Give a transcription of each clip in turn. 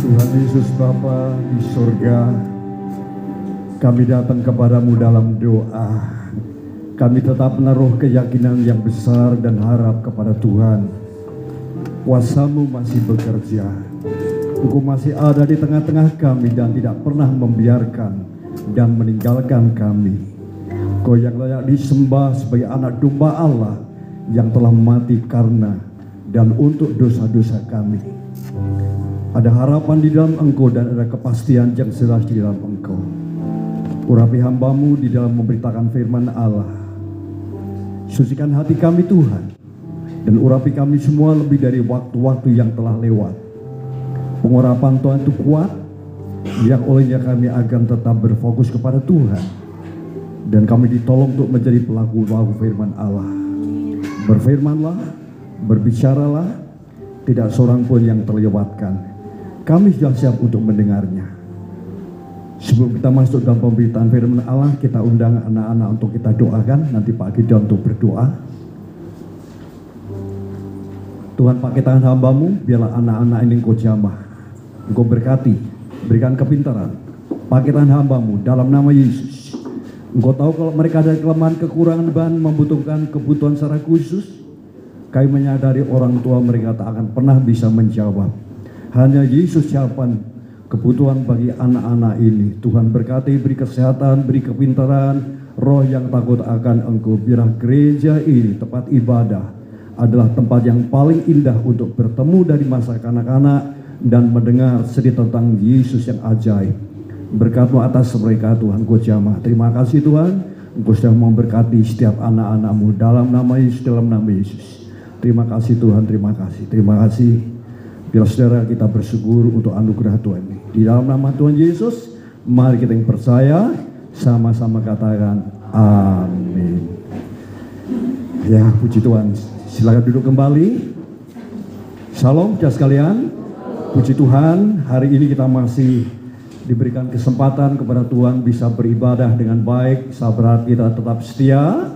Tuhan Yesus Bapa di surga, kami datang kepadamu dalam doa. Kami tetap menaruh keyakinan yang besar dan harap kepada Tuhan. Kuasa-Mu masih bekerja. Engkau masih ada di tengah-tengah kami dan tidak pernah membiarkan dan meninggalkan kami. Kau yang layak disembah sebagai anak domba Allah yang telah mati karena dan untuk dosa-dosa kami. Ada harapan di dalam Engkau dan ada kepastian yang jelas di dalam Engkau. Urapi hamba-Mu di dalam memberitakan firman Allah. Sucikan hati kami Tuhan, dan urapi kami semua lebih dari waktu-waktu yang telah lewat. Pengurapan Tuhan itu kuat, yang olehnya kami akan tetap berfokus kepada Tuhan, dan kami ditolong untuk menjadi pelaku-pelaku firman Allah. Berfirmanlah, berbicaralah, tidak seorang pun yang terlewatkan. Kami sudah siap untuk mendengarnya. Sebelum kita masuk dalam pemberitaan firman Allah, kita undang anak-anak untuk kita doakan. Nanti Pak Gideon untuk berdoa. Tuhan, pakai tangan hamba-Mu, biarlah anak-anak ini Engkau jamah, Engkau berkati, berikan kepintaran. Pakai tangan hamba-Mu dalam nama Yesus. Engkau tahu kalau mereka ada kelemahan, kekurangan, dan membutuhkan kebutuhan secara khusus. Kami menyadari orang tua mereka tak akan pernah bisa menjawab. Hanya Yesus jawaban kebutuhan bagi anak-anak ini. Tuhan berkati, beri kesehatan, beri kepintaran, roh yang takut akan Engkau. Biarlah gereja ini, tempat ibadah, adalah tempat yang paling indah untuk bertemu dari masa kanak-kanak dan mendengar cerita tentang Yesus yang ajaib. Berkat-Mu atas mereka Tuhan, Engkau jamah. Terima kasih Tuhan, Engkau sudah memberkati setiap anak-anak-Mu dalam nama Yesus, dalam nama Yesus. Terima kasih Tuhan, terima kasih, terima kasih. Biar saudara kita bersyukur untuk anugerah Tuhan ini. Di dalam nama Tuhan Yesus, mari kita yang percaya, sama-sama katakan amin. Ya, puji Tuhan. Silakan duduk kembali. Shalom saudara sekalian. Puji Tuhan, hari ini kita masih diberikan kesempatan kepada Tuhan bisa beribadah dengan baik. Saya berharap kita tetap setia.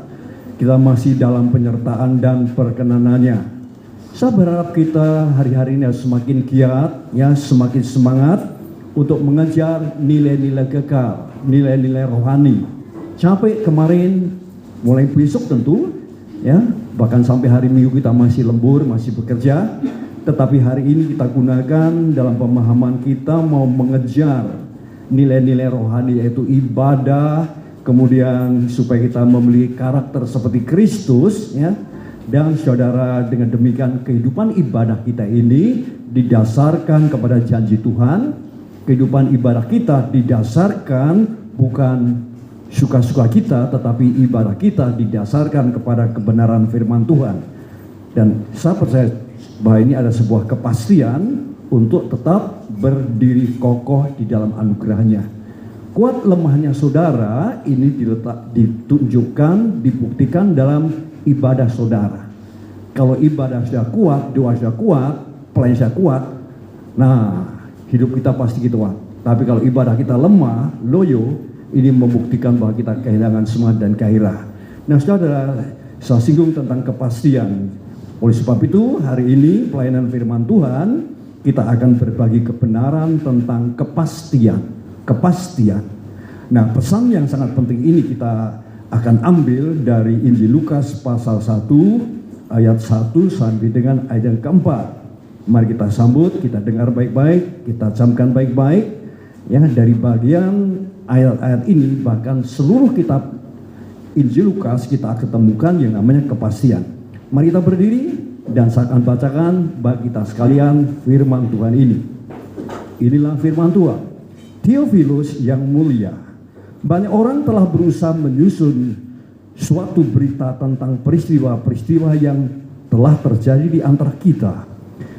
Kita masih dalam penyertaan dan perkenanannya. Saya berharap kita hari-hari ini semakin giat, ya, semakin semangat untuk mengejar nilai-nilai kekal, nilai-nilai rohani. Capek kemarin, mulai besok tentu, ya, bahkan sampai hari Minggu kita masih lembur, masih bekerja. Tetapi hari ini kita gunakan dalam pemahaman kita mau mengejar nilai-nilai rohani, yaitu ibadah, kemudian supaya kita memiliki karakter seperti Kristus, ya. Dan saudara, dengan demikian kehidupan ibadah kita ini didasarkan kepada janji Tuhan. Kehidupan ibadah kita didasarkan bukan suka-suka kita, tetapi ibadah kita didasarkan kepada kebenaran firman Tuhan. Dan saya percaya bahwa ini ada sebuah kepastian untuk tetap berdiri kokoh di dalam anugerahnya. Kuat lemahnya saudara ini ditunjukkan, dibuktikan dalam ibadah saudara. Kalau ibadah sudah kuat, doa sudah kuat, pelayanan sudah kuat, nah hidup kita pasti gitu kuat. Tapi kalau ibadah kita lemah, loyo, ini membuktikan bahwa kita kehilangan semangat dan gairah. Nah saudara, saya singgung tentang kepastian. Oleh sebab itu hari ini pelayanan firman Tuhan, kita akan berbagi kebenaran tentang kepastian. Kepastian. Nah pesan yang sangat penting ini kita akan ambil dari Injil Lukas pasal 1 ayat 1 sampai dengan ayat yang keempat. Mari kita sambut, kita dengar baik-baik, kita camkan baik-baik, ya, dari bagian ayat-ayat ini. Bahkan seluruh kitab Injil Lukas kita akan temukan yang namanya kepastian. Mari kita berdiri dan saya akan bacakan bagi kita sekalian firman Tuhan ini. Inilah firman Tuhan. Theophilus yang mulia, banyak orang telah berusaha menyusun suatu berita tentang peristiwa-peristiwa yang telah terjadi di antara kita,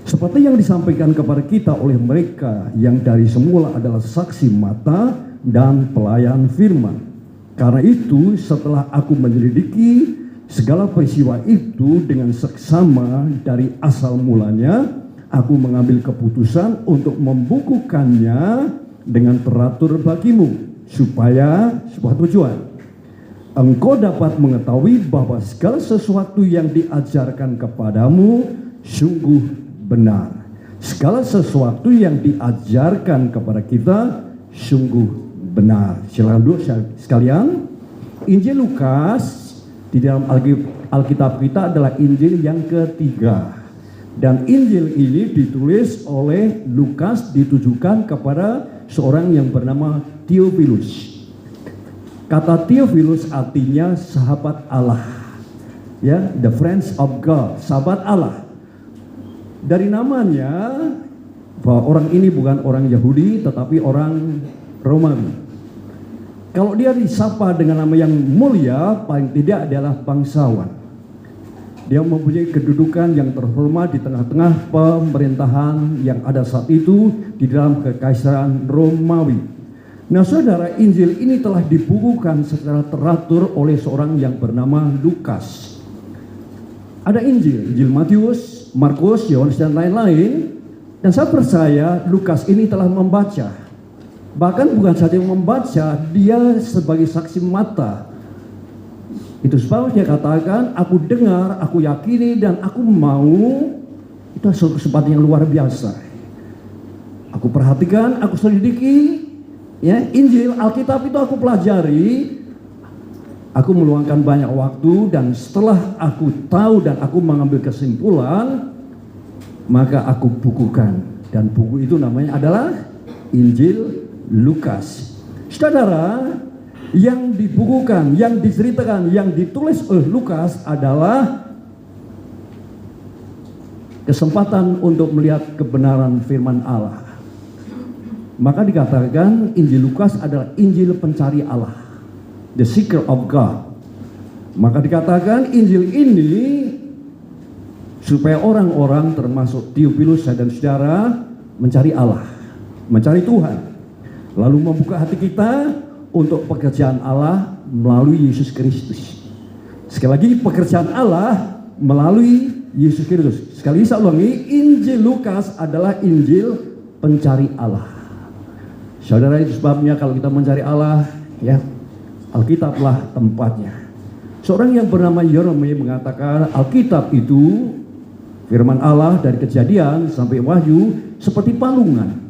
seperti yang disampaikan kepada kita oleh mereka yang dari semula adalah saksi mata dan pelayan firman. Karena itu, setelah aku menyelidiki segala peristiwa itu dengan seksama dari asal mulanya, aku mengambil keputusan untuk membukukannya dengan teratur bagimu, supaya sebuah tujuan. Engkau dapat mengetahui bahwa segala sesuatu yang diajarkan kepadamu sungguh benar. segala sesuatu yang diajarkan kepada kita sungguh benar. Silakan dulu sekalian, Injil Lukas di dalam Alkitab kita adalah Injil yang ketiga. Dan Injil ini ditulis oleh Lukas, ditujukan kepada seorang yang bernama Theophilus. Kata Theophilus artinya sahabat Allah. Ya, the friends of God, sahabat Allah. Dari namanya bahwa orang ini bukan orang Yahudi tetapi orang Romawi. Kalau dia disapa dengan nama yang mulia, paling tidak adalah bangsawan. Dia mempunyai kedudukan yang terhormat di tengah-tengah pemerintahan yang ada saat itu di dalam kekaisaran Romawi. Nah saudara, Injil ini telah dibukukan secara teratur oleh seorang yang bernama Lukas. Ada Injil Matius, Markus, Yohanes dan lain-lain. Dan saya percaya Lukas ini telah membaca. Bahkan bukan saja membaca, dia sebagai saksi mata. Itu sebab dia katakan, aku dengar, aku yakini, dan aku mau. Itu suatu kesempatan yang luar biasa. Aku perhatikan, aku selidiki, ya, Injil, Alkitab itu aku pelajari. Aku meluangkan banyak waktu, dan setelah aku tahu dan aku mengambil kesimpulan, maka aku bukukan. Dan buku itu namanya adalah Injil Lukas. Saudara, yang dibukukan, yang diceritakan, yang ditulis oleh Lukas adalah kesempatan untuk melihat kebenaran firman Allah. Maka dikatakan Injil Lukas adalah Injil pencari Allah, the seeker of God. Maka dikatakan Injil ini supaya orang-orang termasuk Theophilus dan saudara mencari Allah, mencari Tuhan, lalu membuka hati kita untuk pekerjaan Allah melalui Yesus Kristus. Sekali lagi, pekerjaan Allah melalui Yesus Kristus. Sekali lagi saya ulangi, Injil Lukas adalah Injil pencari Allah. Saudara, itu sebabnya kalau kita mencari Allah, ya, Alkitablah tempatnya. Seorang yang bernama Yeremia mengatakan Alkitab itu firman Allah dari Kejadian sampai Wahyu seperti palungan.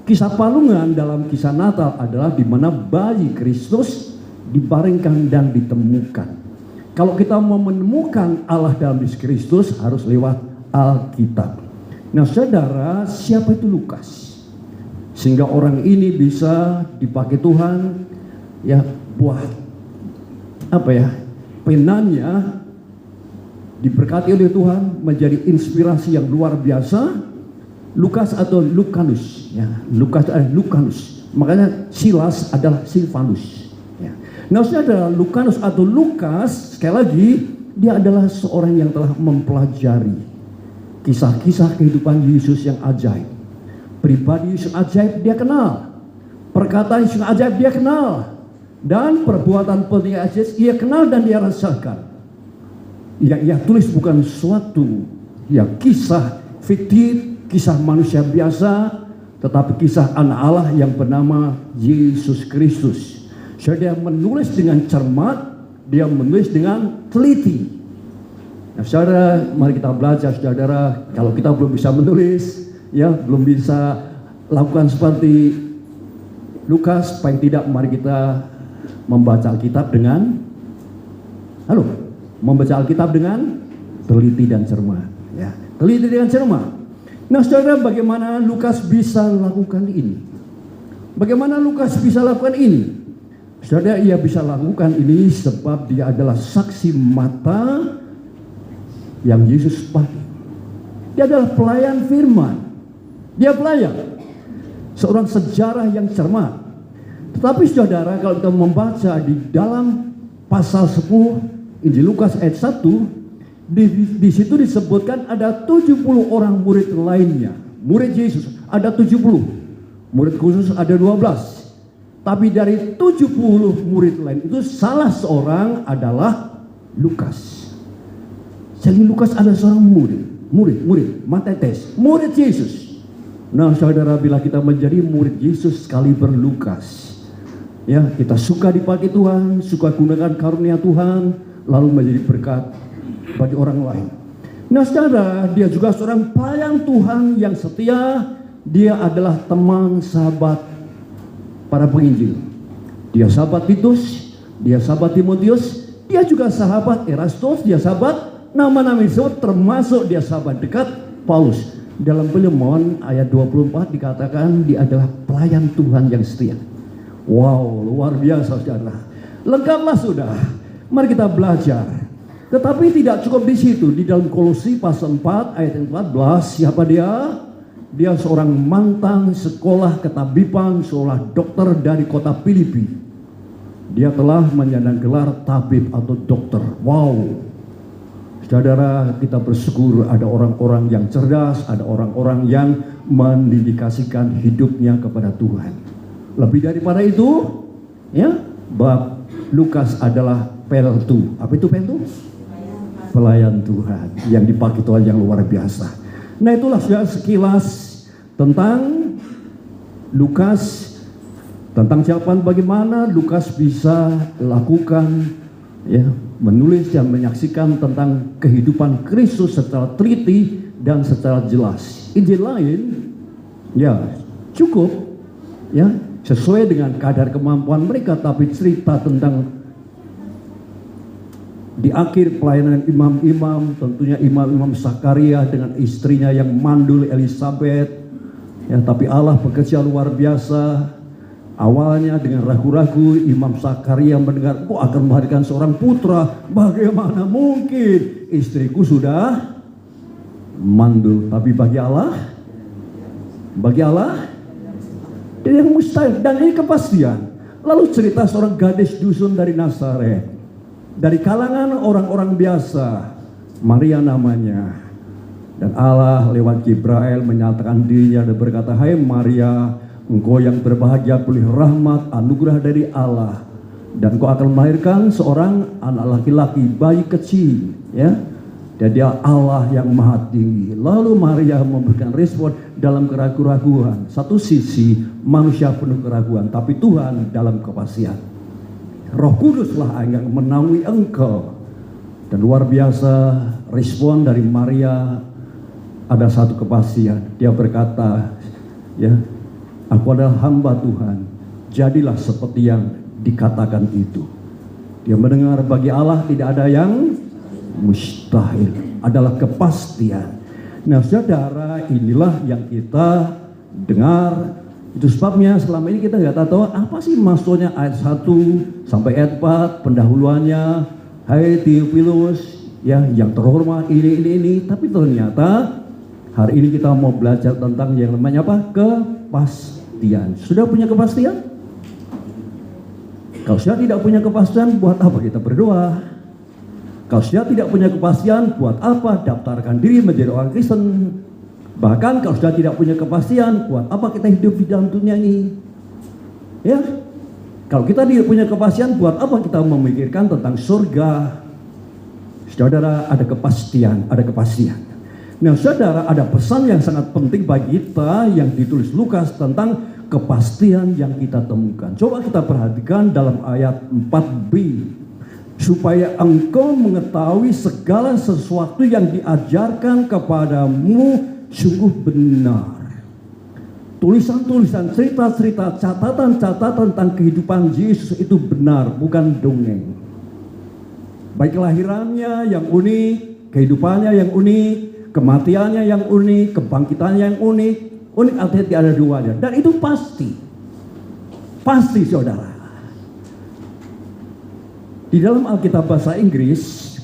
Kisah palungan dalam kisah Natal adalah di mana bayi Kristus dibaringkan dan ditemukan. Kalau kita mau menemukan Allah dalam Yesus Kristus harus lewat Alkitab. Nah saudara, siapa itu Lukas? Sehingga orang ini bisa dipakai Tuhan, ya, buat penanya diberkati oleh Tuhan menjadi inspirasi yang luar biasa. Lukas atau Lucanus, ya, Lukas adalah Lucanus. Makanya Silas adalah Silvanus. Ya. Nah, saudara, Lucanus atau Lukas, sekali lagi, dia adalah seorang yang telah mempelajari kisah-kisah kehidupan Yesus yang ajaib. Pribadi Yesus ajaib dia kenal, perkataan Yesus ajaib dia kenal, dan perbuatan penting Yesus ia kenal dan dia rasakan. Yang ia tulis bukan suatu kisah fiktif, kisah manusia biasa, tetapi kisah anak Allah yang bernama Yesus Kristus. Dia menulis dengan cermat, dia menulis dengan teliti. Nah, saudara, mari kita belajar, saudara. Kalau kita belum bisa menulis, ya, belum bisa lakukan seperti Lukas, paling tidak mari kita membaca Alkitab dengan membaca Alkitab dengan teliti dan cermat, ya. Teliti dan cermat. Nah saudara, bagaimana Lukas bisa lakukan ini? Bagaimana Lukas bisa lakukan ini? Saudara, ia bisa lakukan ini sebab dia adalah saksi mata yang Yesus pakai. Dia adalah pelayan firman. Dia pelayan, seorang sejarah yang cermat. Tetapi saudara, kalau kita membaca di dalam pasal 10 Injil Lukas ayat 1, di situ disebutkan ada 70 orang murid lainnya. Murid Yesus ada 70. Murid khusus ada 12. Tapi dari 70 murid lain itu salah seorang adalah Lukas. Jadi Lukas adalah seorang murid, Matetes, murid Yesus. Nah saudara, bila kita menjadi murid Yesus sekali berLukas, ya, kita suka dipakai Tuhan, suka gunakan karunia Tuhan, lalu menjadi berkat bagi orang lain. Nah saudara, dia juga seorang pelayan Tuhan yang setia. Dia adalah teman sahabat para penginjil. Dia sahabat Titus, dia sahabat Timotius, dia juga sahabat Erastus, dia sahabat nama-nama disebut, termasuk dia sahabat dekat Paulus. Dalam Filemon ayat 24 dikatakan dia adalah pelayan Tuhan yang setia. Wow, luar biasa saudara. Lengkaplah sudah. Mari kita belajar. Tetapi tidak cukup di situ. Di dalam Kolose pasal 4 ayat 14, siapa dia? Dia seorang mantan sekolah ketabiban, seorang dokter dari kota Filipi. Dia telah menyandang gelar tabib atau dokter. Wow. Saudara, kita bersyukur ada orang-orang yang cerdas, ada orang-orang yang mendedikasikan hidupnya kepada Tuhan. Lebih daripada itu, ya, bab Lukas adalah peltu. Apa itu peltu? Pelayan Tuhan yang dipakai Tuhan yang luar biasa. Nah itulah sudah sekilas tentang Lukas, tentang jawaban bagaimana Lukas bisa lakukan, ya, menulis dan menyaksikan tentang kehidupan Kristus secara teliti dan secara jelas. Injil lain, ya cukup, ya sesuai dengan kadar kemampuan mereka, tapi cerita tentang di akhir pelayanan imam-imam, tentunya imam-imam Zakaria dengan istrinya yang mandul Elizabeth, ya, tapi Allah bekerja luar biasa. Awalnya dengan ragu-ragu, Imam Zakaria mendengar, kok akan melahirkan seorang putra, bagaimana mungkin, istriku sudah mandul. Tapi bagi Allah dia yang mustahil, dan ini kepastian. Lalu cerita seorang gadis dusun dari Nazaret, dari kalangan orang-orang biasa, Maria namanya. Dan Allah lewat Jibril menyatakan dirinya dan berkata, hai Maria, engkau yang berbahagia, pilih rahmat, anugerah dari Allah. Dan engkau akan melahirkan seorang anak laki-laki, bayi kecil. Ya, dan dia Allah yang maha tinggi. Lalu Maria memberikan respon dalam keraguan-raguan. Satu sisi manusia penuh keraguan, tapi Tuhan dalam kepastian. Roh Kuduslah yang menaungi engkau. Dan luar biasa respon dari Maria, ada satu kepastian. Dia berkata, ya, aku adalah hamba Tuhan, jadilah seperti yang dikatakan itu. Dia mendengar bagi Allah tidak ada yang mustahil, adalah kepastian. Nah saudara, inilah yang kita dengar. Itu sebabnya selama ini kita nggak tahu apa sih maksudnya ayat 1 sampai ayat 4 pendahuluannya. Hai Theophilus, ya yang terhormat ini. Tapi ternyata hari ini kita mau belajar tentang yang namanya apa? Kepastian. Sudah punya kepastian? Kalau sudah tidak punya kepastian, buat apa kita berdoa? Kalau sudah tidak punya kepastian, buat apa daftarkan diri menjadi orang Kristen? Bahkan kalau sudah tidak punya kepastian, buat apa kita hidup di dalam dunia ini? Ya, kalau kita tidak punya kepastian, buat apa kita memikirkan tentang surga? Saudara, ada kepastian, ada kepastian. Nah saudara, ada pesan yang sangat penting bagi kita yang ditulis Lukas tentang kepastian yang kita temukan. Coba kita perhatikan dalam ayat 4b. Supaya engkau mengetahui segala sesuatu yang diajarkan kepadamu sungguh benar. Tulisan-tulisan, cerita-cerita, catatan-catatan tentang kehidupan Yesus itu benar, bukan dongeng. Baik kelahirannya yang unik, kehidupannya yang unik, kematiannya yang unik, kebangkitannya yang unik. Unik artinya tidak ada duanya. Dan itu pasti. Pasti saudara. Di dalam Alkitab bahasa Inggris,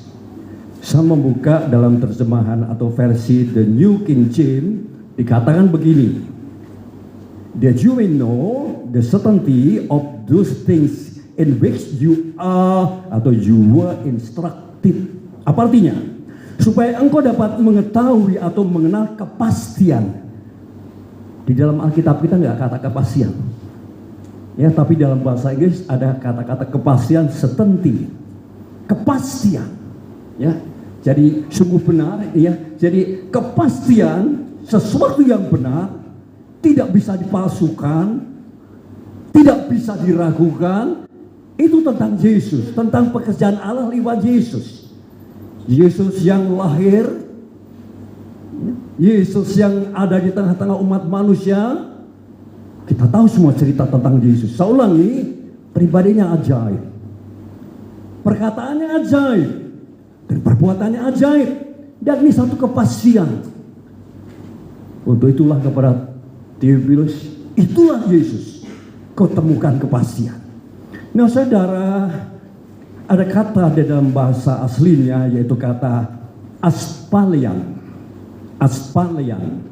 saya membuka dalam terjemahan atau versi The New King James, dikatakan begini. That you may know the certainty of those things in which you are atau you were instructed. Apa artinya? Supaya engkau dapat mengetahui atau mengenal kepastian. Di dalam Alkitab kita nggak kata kepastian. Ya, tapi dalam bahasa Inggris ada kata-kata kepastian, certainty. Kepastian. Ya. Jadi sungguh benar, ya. Jadi kepastian sesuatu yang benar tidak bisa dipalsukan, tidak bisa diragukan. Itu tentang Yesus, tentang pekerjaan Allah lewat Yesus. Yesus yang lahir, Yesus yang ada di tengah-tengah umat manusia. Kita tahu semua cerita tentang Yesus. Saya ulangi, pribadinya ajaib, perkataannya ajaib, dan perbuatannya ajaib. Dan ini satu kepastian. Untuk itulah kepada Theophilus, itulah Yesus. Kau temukan kepastian. Nah saudara, ada kata di dalam bahasa aslinya, yaitu kata aspalian. Aspalian.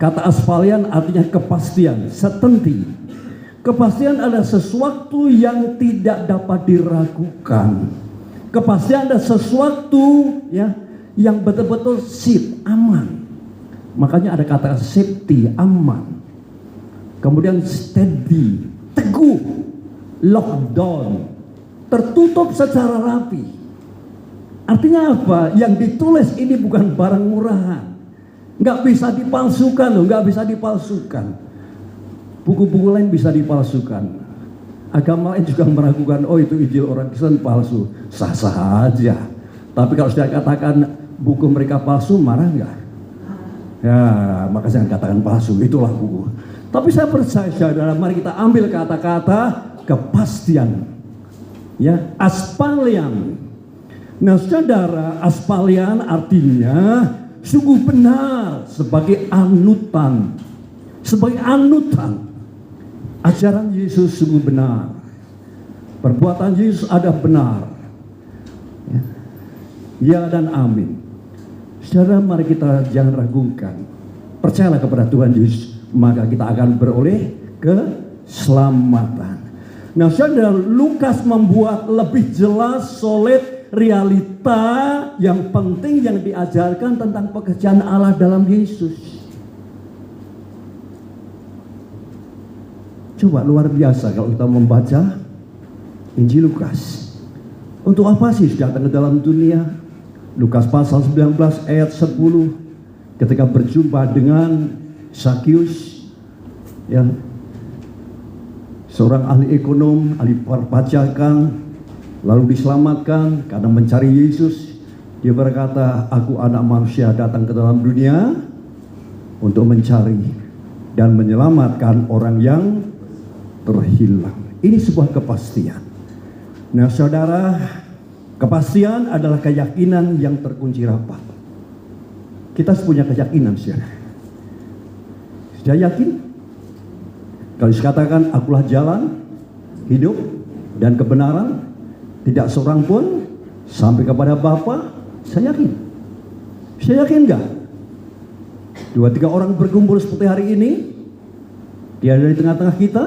Kata aspalian artinya kepastian, certainty. Kepastian adalah sesuatu yang tidak dapat diragukan. Kepastian adalah sesuatu ya yang betul-betul sip, aman. Makanya ada kata safety, aman. Kemudian steady, teguh, lockdown, tertutup secara rapi. Artinya apa? Yang ditulis ini bukan barang murahan. Nggak bisa dipalsukan loh, nggak bisa dipalsukan. Buku-buku lain bisa dipalsukan. Agama lain juga meragukan, oh itu Injil orang Kristen palsu. Sah-sah aja. Tapi kalau sudah katakan buku mereka palsu, marah nggak? Ya, maka jangan katakan palsu, itulah buku. Tapi saya percaya saudara, mari kita ambil kata-kata kepastian. Ya, aspalian. Nah saudara, aspalian artinya sungguh benar sebagai anutan. Sebagai anutan. Ajaran Yesus sungguh benar. Perbuatan Yesus ada benar. Ya dan amin. Saudara, mari kita jangan ragukan. Percayalah kepada Tuhan Yesus, maka kita akan beroleh keselamatan. Nah saudara, Lukas membuat lebih jelas, solid, realita yang penting yang diajarkan tentang pekerjaan Allah dalam Yesus. Coba luar biasa kalau kita membaca Injil Lukas. Untuk apa sih datang ke dalam dunia? Lukas pasal 19 ayat 10, ketika berjumpa dengan Zakius, yang seorang ahli ekonom, ahli perpajakan, lalu diselamatkan karena mencari Yesus. Dia berkata, aku anak manusia datang ke dalam dunia untuk mencari dan menyelamatkan orang yang terhilang. Ini sebuah kepastian. Nah saudara, kepastian adalah keyakinan yang terkunci rapat. Kita punya keyakinan, saudara. Sudah yakin? Kalau dikatakan, akulah jalan, hidup, dan kebenaran, tidak seorang pun sampai kepada Bapa, saya yakin. Saya yakin enggak? 2-3 orang berkumpul seperti hari ini, dia ada di tengah-tengah kita.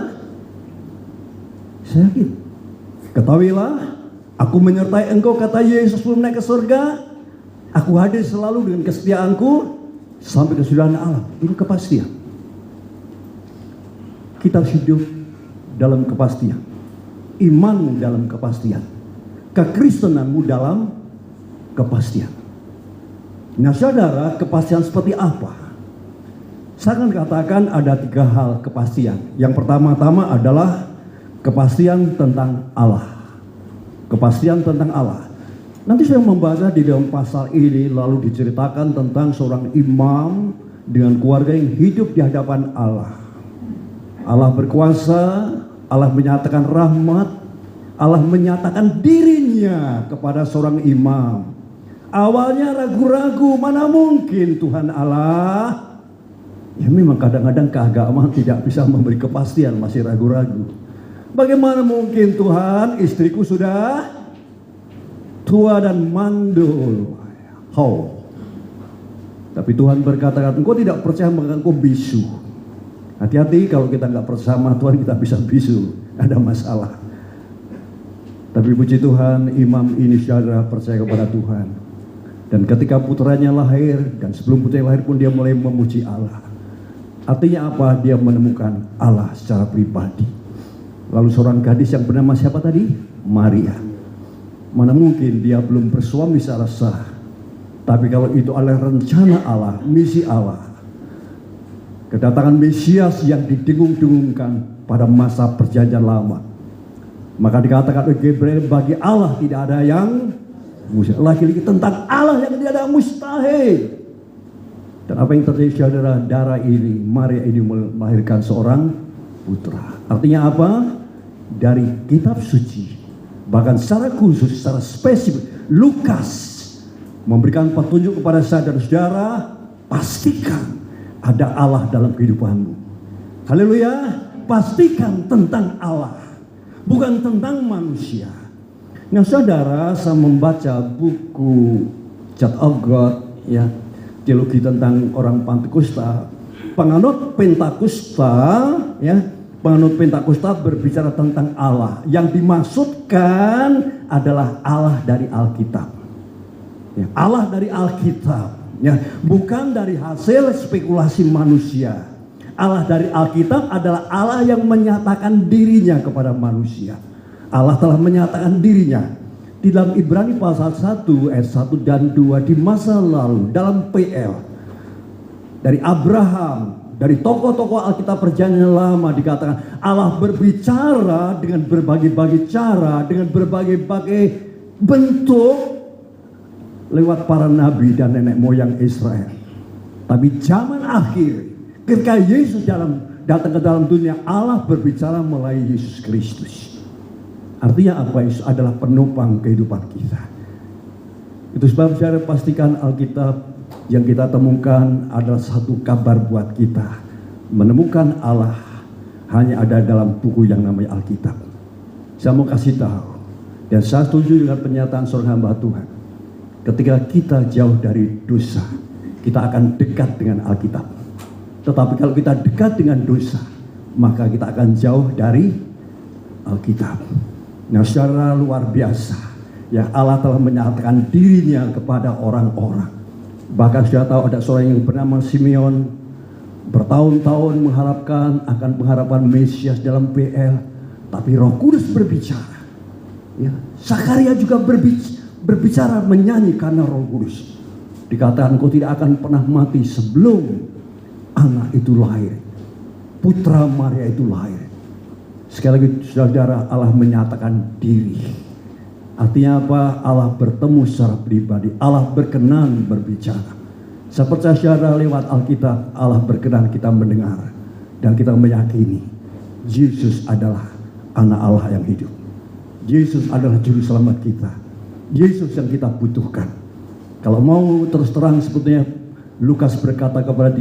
Saya yakin. Ketahuilah, aku menyertai engkau, kata Yesus sebelum naik ke surga. Aku hadir selalu dengan kesetiaanku sampai kesudahan Allah. Ini kepastian. Kita hidup dalam kepastian. Imanmu dalam kepastian. Kekristenanmu dalam kepastian. Nah saudara, kepastian seperti apa? Saya akan katakan ada 3 hal kepastian. Yang pertama-tama adalah kepastian tentang Allah. Kepastian tentang Allah. Nanti saya membaca di dalam pasal ini, lalu diceritakan tentang seorang imam dengan keluarga yang hidup di hadapan Allah. Allah berkuasa, Allah menyatakan rahmat, Allah menyatakan dirinya kepada seorang imam. Awalnya ragu-ragu, mana mungkin Tuhan Allah. Ya memang kadang-kadang keagamaan tidak bisa memberi kepastian, masih ragu-ragu. Bagaimana mungkin Tuhan, istriku sudah tua dan mandul. Tapi Tuhan berkata, engkau tidak percaya maka engkau bisu. Hati-hati kalau kita nggak percaya sama Tuhan, kita bisa bisu, ada masalah. Tapi puji Tuhan, imam ini saudara percaya kepada Tuhan. Dan ketika putranya lahir, dan sebelum putranya lahir pun dia mulai memuji Allah. Artinya apa? Dia menemukan Allah secara pribadi. Lalu seorang gadis yang bernama siapa tadi? Maria. Mana mungkin dia belum bersuami secara sah. Tapi kalau itu adalah rencana Allah, misi Allah. Kedatangan Mesias yang didengung-dengungkan pada masa perjanjian lama. Maka dikatakan oleh Gabriel, bagi Allah tidak ada yang mustahil. Lagi-lagi tentang Allah yang tidak ada mustahil. Dan apa yang terjadi saudara, darah ini, Maria ini melahirkan seorang putra. Artinya apa? Dari kitab suci, bahkan secara khusus, secara spesifik, Lukas memberikan petunjuk kepada saya dan saudara, pastikan ada Allah dalam kehidupanmu. Haleluya, pastikan tentang Allah, bukan tentang manusia. Nah saudara, saya membaca buku Church of God, ya, teologi tentang orang Pentakosta. Penganut Pentakosta, ya, penganut Pentakosta berbicara tentang Allah. Yang dimaksudkan adalah Allah dari Alkitab. Ya, Allah dari Alkitab, ya, bukan dari hasil spekulasi manusia. Allah dari Alkitab adalah Allah yang menyatakan dirinya kepada manusia. Allah telah menyatakan dirinya di dalam Ibrani pasal 1 ayat 1 dan 2 di masa lalu dalam PL. Dari Abraham, dari tokoh-tokoh Alkitab Perjanjian Lama dikatakan Allah berbicara dengan berbagai-bagai cara, dengan berbagai-bagai bentuk lewat para nabi dan nenek moyang Israel. Tapi zaman akhir, ketika Yesus datang ke dalam dunia, Allah berbicara melalui Yesus Kristus. Artinya apa? Yesus adalah penopang kehidupan kita. Itu sebab saya pastikan Alkitab yang kita temukan adalah satu kabar buat kita. Menemukan Allah hanya ada dalam buku yang namanya Alkitab. Saya mau kasih tahu, dan saya setuju dengan pernyataan seorang hamba Tuhan. Ketika kita jauh dari dosa, kita akan dekat dengan Alkitab. Tetapi kalau kita dekat dengan dosa, maka kita akan jauh dari Alkitab. Nah, secara luar biasa, ya, Allah telah menyatakan dirinya kepada orang-orang. Bahkan sudah tahu ada seorang yang bernama Simeon, bertahun-tahun mengharapkan akan pengharapan Mesias dalam PL, tapi Roh Kudus berbicara. Ya, Zakaria juga berbicara menyanyi karena Roh Kudus. Dikatakan kau tidak akan pernah mati sebelum anak itu lahir, putra Maria itu lahir. Sekali lagi saudara, Allah menyatakan diri. Artinya apa? Allah bertemu secara pribadi, Allah berkenan berbicara. Saya percaya saudara, lewat Alkitab Allah berkenan kita mendengar dan kita meyakini Yesus adalah anak Allah yang hidup. Yesus adalah juru selamat kita. Yesus yang kita butuhkan. Kalau mau terus terang, sebetulnya Lukas berkata kepada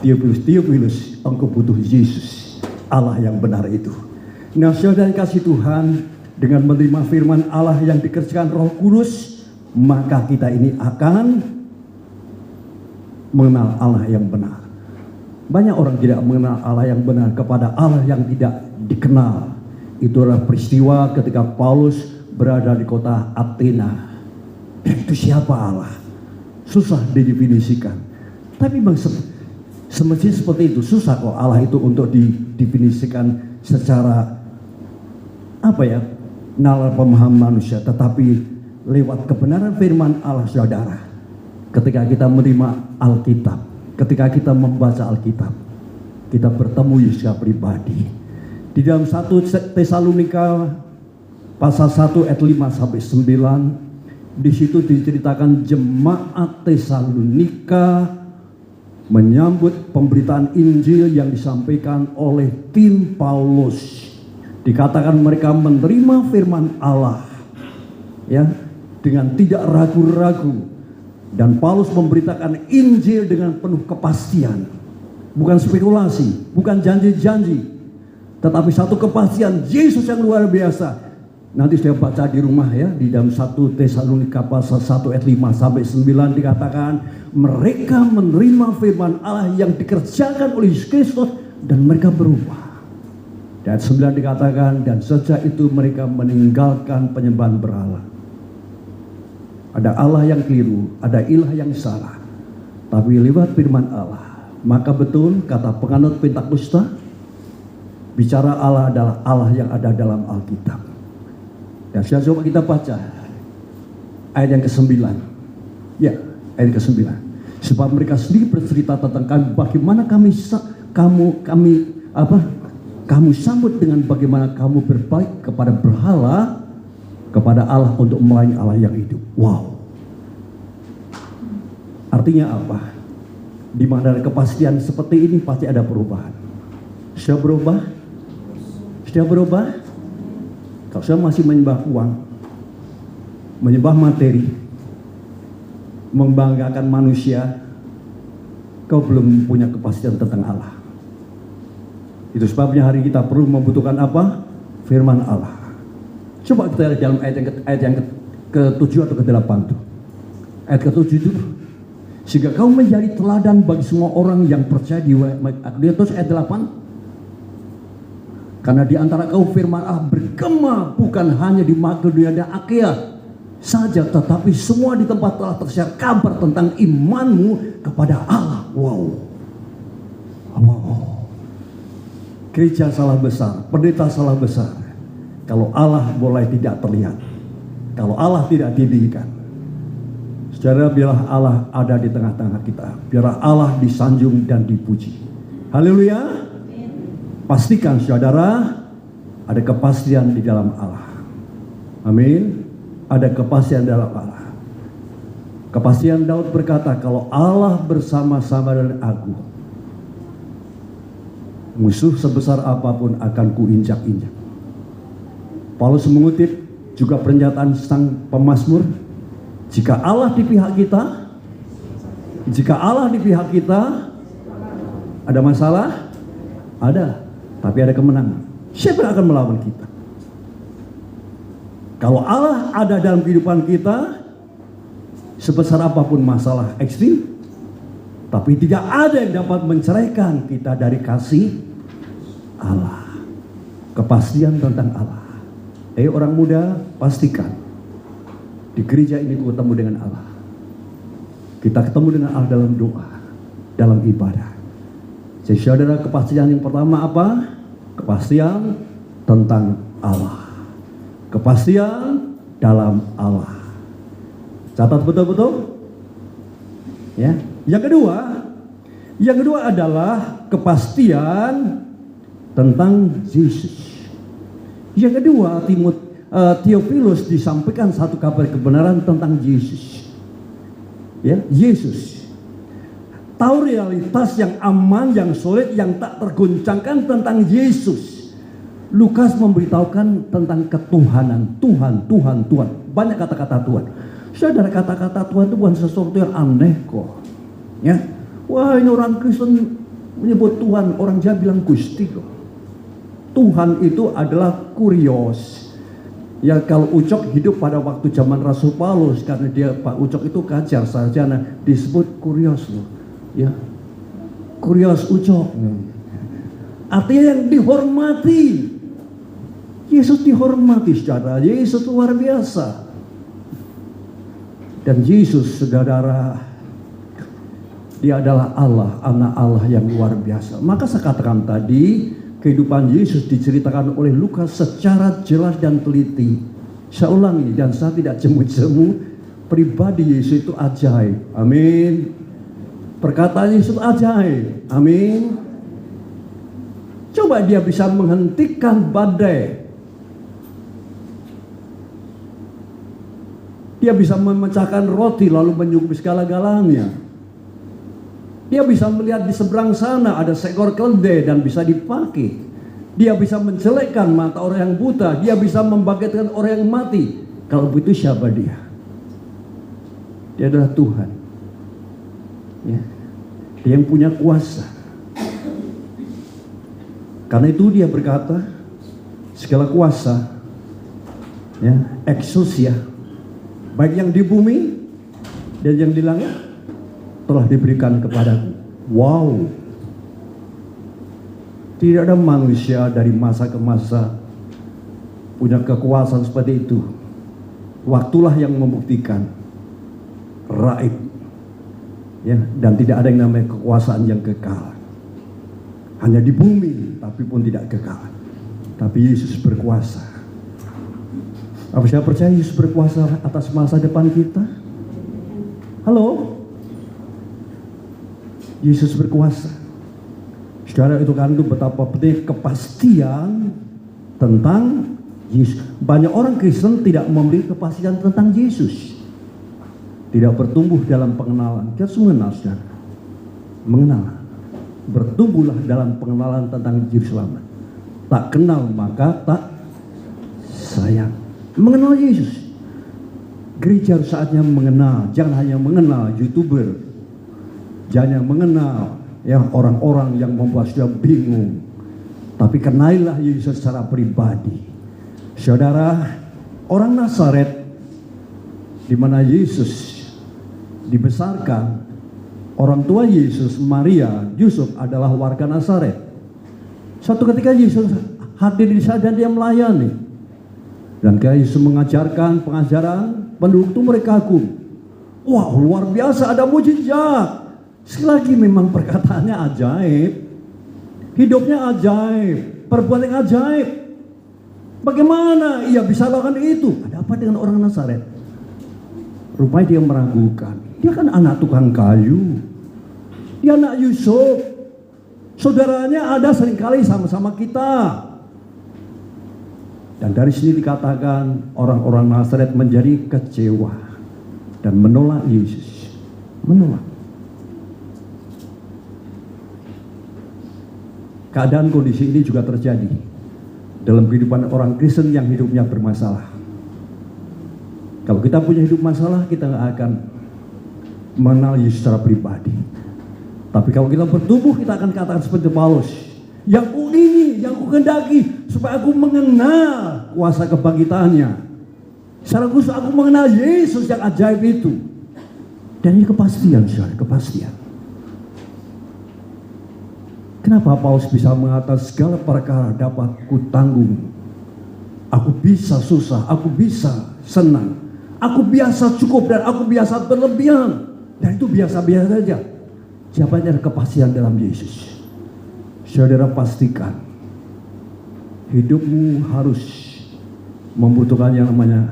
Theophilus, engkau butuh Yesus, Allah yang benar itu. Nah saudara kasih Tuhan, dengan menerima firman Allah yang dikerjakan Roh Kudus, maka kita ini akan mengenal Allah yang benar. Banyak orang tidak mengenal Allah yang benar, kepada Allah yang tidak dikenal. Itu adalah peristiwa ketika Paulus berada di kota Athena. Itu siapa Allah? Susah didefinisikan. Tapi memang semestinya seperti itu. Susah kok Allah itu untuk didefinisikan secara nalar pemahaman manusia. Tetapi lewat kebenaran firman Allah saudara, ketika kita menerima Alkitab, ketika kita membaca Alkitab, kita bertemu Yesus pribadi. Di dalam 1 Tesalonika pasal 1 ayat 5 sampai 9, di situ diceritakan jemaat Tesalonika menyambut pemberitaan Injil yang disampaikan oleh tim Paulus. Dikatakan mereka menerima firman Allah, ya, dengan tidak ragu-ragu, dan Paulus memberitakan Injil dengan penuh kepastian, bukan spekulasi, bukan janji-janji, tetapi satu kepastian Yesus yang luar biasa. Nanti saya baca di rumah, ya, di dalam 1 Tesalonika pasal 1 ayat 5 sampai 9 dikatakan mereka menerima firman Allah yang dikerjakan oleh Yesus Kristus dan mereka berubah. Dan 9 dikatakan, dan sejak itu mereka meninggalkan penyembahan berhala. Ada Allah yang keliru, ada ilah yang salah. Tapi lewat firman Allah, maka betul kata penganut Pentakosta, bicara Allah adalah Allah yang ada dalam Alkitab. Dan saya coba kita baca ayat yang ke-9. Ya, ayat ke-9. Sebab mereka sendiri bercerita tentang kami, bagaimana kamu sambut dengan bagaimana kamu berbaik kepada berhala, kepada Allah untuk melayani Allah yang hidup. Wow. Artinya apa? Di mana ada kepastian seperti ini pasti ada perubahan. Sudah berubah? Sudah berubah? Kalau saya masih menyembah uang, menyembah materi, membanggakan manusia, kau belum punya kepastian tentang Allah. Itu sebabnya hari kita perlu membutuhkan apa? Firman Allah. Coba kita lihat dalam ayat yang ke-7 atau ke-8 tuh. Ayat ke-7 itu, sehingga kau menjadi teladan bagi semua orang yang percaya di terus ayat 8. Karena di antara kau firman Allah bergema bukan hanya di Makedonia dan Achaia saja, tetapi semua di tempat telah tersiar kabar tentang imanmu kepada Allah. Wow. Gereja salah besar, pendeta salah besar. Kalau Allah boleh tidak terlihat, kalau Allah tidak didirikan. Saudara, biarlah Allah ada di tengah-tengah kita. Biarlah Allah disanjung dan dipuji. Haleluya. Pastikan saudara ada kepastian di dalam Allah. Amin. Ada kepastian dalam Allah. Kepastian Daud berkata, kalau Allah bersama-sama dengan aku, musuh sebesar apapun akan kuinjak-injak. Paulus mengutip juga pernyataan sang pemazmur, jika Allah di pihak kita, ada masalah? Ada, tapi ada kemenangan. Siapa yang akan melawan kita? Kalau Allah ada dalam kehidupan kita, sebesar apapun masalah ekstrim, tapi tidak ada yang dapat menceraikan kita dari kasih Allah. Kepastian tentang Allah. Orang muda, pastikan di gereja ini ketemu dengan Allah. Kita ketemu dengan Allah dalam doa, dalam ibadah. Jadi saudara, kepastian yang pertama apa? Kepastian tentang Allah. Kepastian dalam Allah. Catat betul-betul. Ya. Yang kedua adalah kepastian tentang Yesus. Yang kedua, Theophilus disampaikan satu kabar kebenaran tentang Yesus. Ya, Yesus. Tahu realitas yang aman, yang solid, yang tak tergoncangkan tentang Yesus. Lukas memberitahukan tentang ketuhanan. Tuhan. Banyak kata-kata Tuhan. Saudara, kata-kata Tuhan itu bukan sesuatu yang aneh kok. Ya, wah ini orang Kristen menyebut Tuhan, orang Jawa bilang Gusti kok. Tuhan itu adalah kurios. Ya, kalau Ucok hidup pada waktu zaman Rasul Paulus, karena dia Pak Ucok itu kajar sarjana, disebut kurios loh. Ya, kurios Ucok. Artinya yang dihormati. Yesus dihormati, saudara. Yesus luar biasa. Dan Yesus, saudara, dia adalah Allah, anak Allah yang luar biasa. Maka saya katakan tadi, kehidupan Yesus diceritakan oleh Lukas secara jelas dan teliti. Saya ulangi, dan saya tidak jemu-jemu, pribadi Yesus itu ajaib. Amin. Perkataan Yesus ajaib. Amin. Coba dia bisa menghentikan badai. Dia bisa memecahkan roti lalu menyuguhi segala-galanya. Dia bisa melihat di seberang sana ada seekor keledai dan bisa dipakai. Dia bisa menjelekkan mata orang yang buta. Dia bisa membangkitkan orang yang mati. Kalau begitu siapa dia? Dia adalah Tuhan. Ya. Dia yang punya kuasa. Karena itu dia berkata, segala kuasa, ya, exousia, baik yang di bumi dan yang di langit, telah diberikan kepadaku. Wow. Tidak ada manusia dari masa ke masa punya kekuasaan seperti itu. Waktulah yang membuktikan. Raib. Ya, dan tidak ada yang namanya kekuasaan yang kekal. Hanya di bumi, tapi pun tidak kekal. Tapi Yesus berkuasa. Apa saya percaya Yesus berkuasa atas masa depan kita? Halo? Yesus berkuasa. Saudara, itu kan betapa penting kepastian tentang Yesus. Banyak orang Kristen tidak memiliki kepastian tentang Yesus. Tidak bertumbuh dalam pengenalan. Kita semua mengenal, saudara. mengenal. Bertumbuhlah dalam pengenalan tentang juru selamat. Tak kenal maka tak sayang. Mengenal Yesus. Gereja harus saatnya mengenal. Jangan hanya mengenal YouTuber. Jangan mengenal ya orang-orang yang membuat sudah bingung. Tapi kenalilah Yesus secara pribadi. Saudara, orang Nazaret di mana Yesus dibesarkan, orang tua Yesus, Maria, Yusuf adalah warga Nazaret. Suatu ketika Yesus hadir di sana dan dia melayani. Dan ketika Yesus mengajarkan pengajaran, penduduk itu mereka kagum. Wah, luar biasa, ada mujizat. Sekali lagi memang perkataannya ajaib. Hidupnya ajaib, perbuatan yang ajaib. Bagaimana ia bisa lakukan itu? Ada apa dengan orang Nazaret? Rupanya dia meragukan. Dia kan anak tukang kayu. Dia anak Yusuf. Saudaranya ada seringkali sama-sama kita. Dan dari sini dikatakan orang-orang Nazaret menjadi kecewa dan menolak Yesus. Menolak. Keadaan kondisi ini juga terjadi dalam kehidupan orang Kristen yang hidupnya bermasalah. Kalau kita punya hidup masalah, kita nggak akan mengenal Yesus secara pribadi. Tapi kalau kita bertumbuh, kita akan katakan seperti Paulus, yang ku ingini, yang ku kehendaki, supaya aku mengenal kuasa kebangkitannya. Secara khusus aku mengenal Yesus yang ajaib itu. Dan ini kepastian, saudara, kepastian. Kenapa Paulus bisa mengatakan segala perkara dapat ku tanggung? Aku bisa susah, aku bisa senang, aku biasa cukup, dan aku biasa berlebihan. Dan itu biasa-biasa saja. Jawabannya ada kepastian dalam Yesus. Saudara, pastikan hidupmu harus membutuhkan yang namanya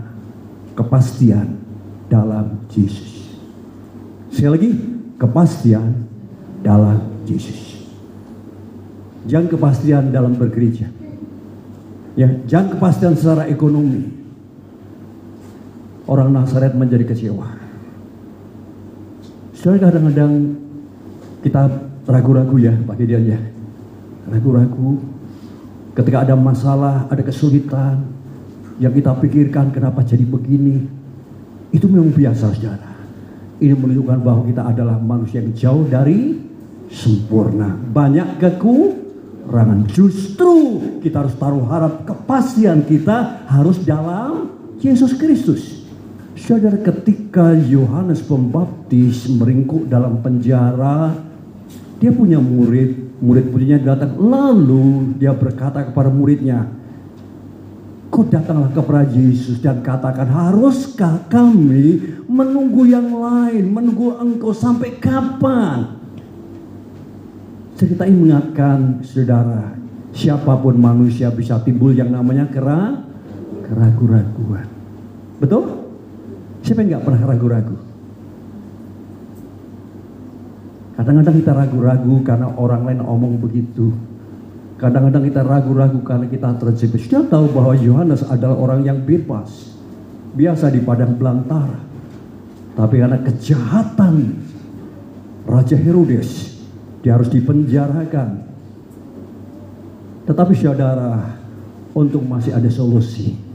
kepastian dalam Yesus. Sekali lagi, kepastian dalam Yesus. Jangan kepastian dalam bergereja. Ya, jangan kepastian secara ekonomi. Orang Nazaret menjadi kecewa. Saudara, kadang-kadang kita ragu-ragu ya, Pak Gideon ya. Ragu-ragu ketika ada masalah, ada kesulitan yang kita pikirkan kenapa jadi begini. Itu memang biasa, saudara. Ini menunjukkan bahwa kita adalah manusia yang jauh dari sempurna. Banyak kekurangan. Justru kita harus taruh harap, kepastian kita harus dalam Yesus Kristus. Saudara, ketika Yohanes Pembaptis meringkuk dalam penjara, dia punya murid-muridnya datang. Lalu dia berkata kepada muridnya, kau datanglah kepada Yesus dan katakan, haruskah kami menunggu yang lain, menunggu engkau sampai kapan? Cerita ini mengingatkan saudara, siapapun manusia bisa timbul yang namanya keraguan-raguan. Betul? Siapa yang gak pernah ragu-ragu? Kadang-kadang kita ragu-ragu karena orang lain omong begitu. Kadang-kadang kita ragu-ragu karena kita terjebak. Sudah tahu bahwa Yohanes adalah orang yang bebas, biasa di padang belantara. Tapi karena kejahatan Raja Herodes, dia harus dipenjarakan. Tetapi saudara, untung masih ada solusi.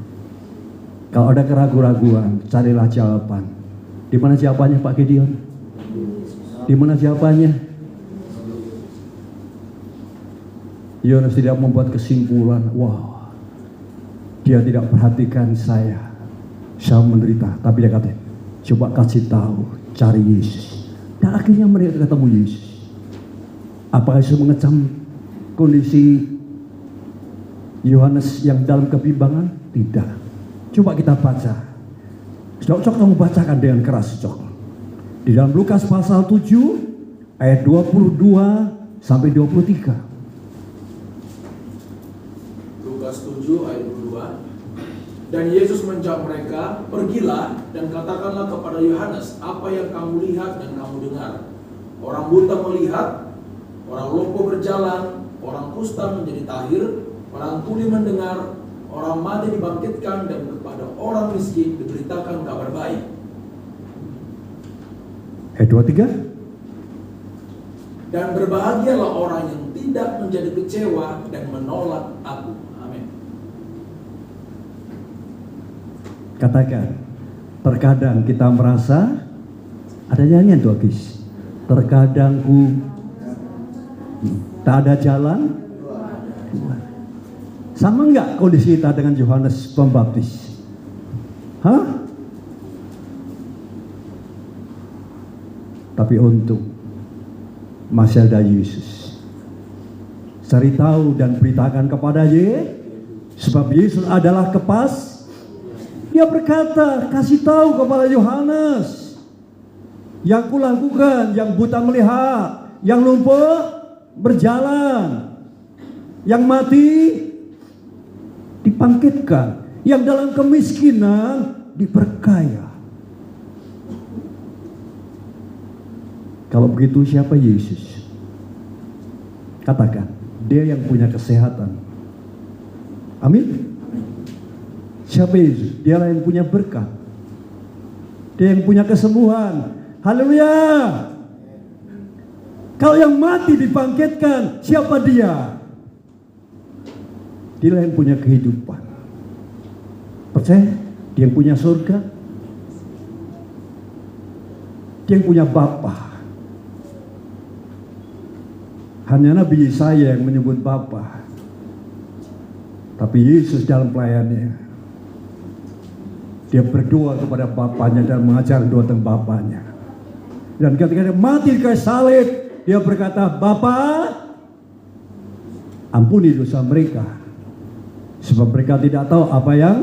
Kalau ada keraguan-raguan, carilah jawaban. Di mana jawabannya, Pak Gideon? Di mana jawabannya? Yohanes tidak membuat kesimpulan, wah, dia tidak perhatikan saya menderita. Tapi dia kata, coba kasih tahu, cari Yesus. Dan akhirnya mereka ketemu Yesus. Apakah Yesus mengecam kondisi Yohanes yang dalam kebimbangan? Tidak. Coba kita baca. Cok, kamu bacakan dengan keras, Cok. Di dalam Lukas pasal 7 ayat 22 sampai 23. Lukas 7 ayat 22. Dan Yesus menjawab mereka, pergilah dan katakanlah kepada Yohanes apa yang kamu lihat dan kamu dengar. Orang buta melihat, orang lumpuh berjalan, orang kusta menjadi tahir, orang tuli mendengar, orang mati dibangkitkan, dan kepada orang miskin diberitakan kabar baik. Ayat 23. Dan berbahagialah orang yang tidak menjadi kecewa dan menolak aku. Amin. Katakan, terkadang kita merasa, ada nyanyian tuh guys, terkadang ku tak ada jalan. Sama enggak kondisi kita dengan Yohanes Pembaptis? Hah? Tapi untuk masih ada Yesus. Cari tahu dan beritakan kepada Yesus, sebab Yesus adalah kepas. Dia berkata, kasih tahu kepada Yohanes, yang kulakukan, yang buta melihat, yang lumpuh berjalan, yang mati dibangkitkan, yang dalam kemiskinan diperkaya. Kalau begitu siapa Yesus? Katakan, dia yang punya kesehatan. Amin. Siapa Yesus? Dialah yang punya berkat. Dia yang punya kesembuhan. Haleluya. Kalau yang mati dibangkitkan, siapa dia? Dia yang punya kehidupan. Percaya? Dia yang punya surga. Dia yang punya Bapa. Hanya Nabi Yesaya yang menyebut Bapa. Tapi Yesus dalam pelayanannya, dia berdoa kepada Bapanya dan mengajar doa tentang Bapanya. Dan ketika dia mati di kayu salib, dia berkata, Bapa, ampuni dosa mereka, sebab mereka tidak tahu apa yang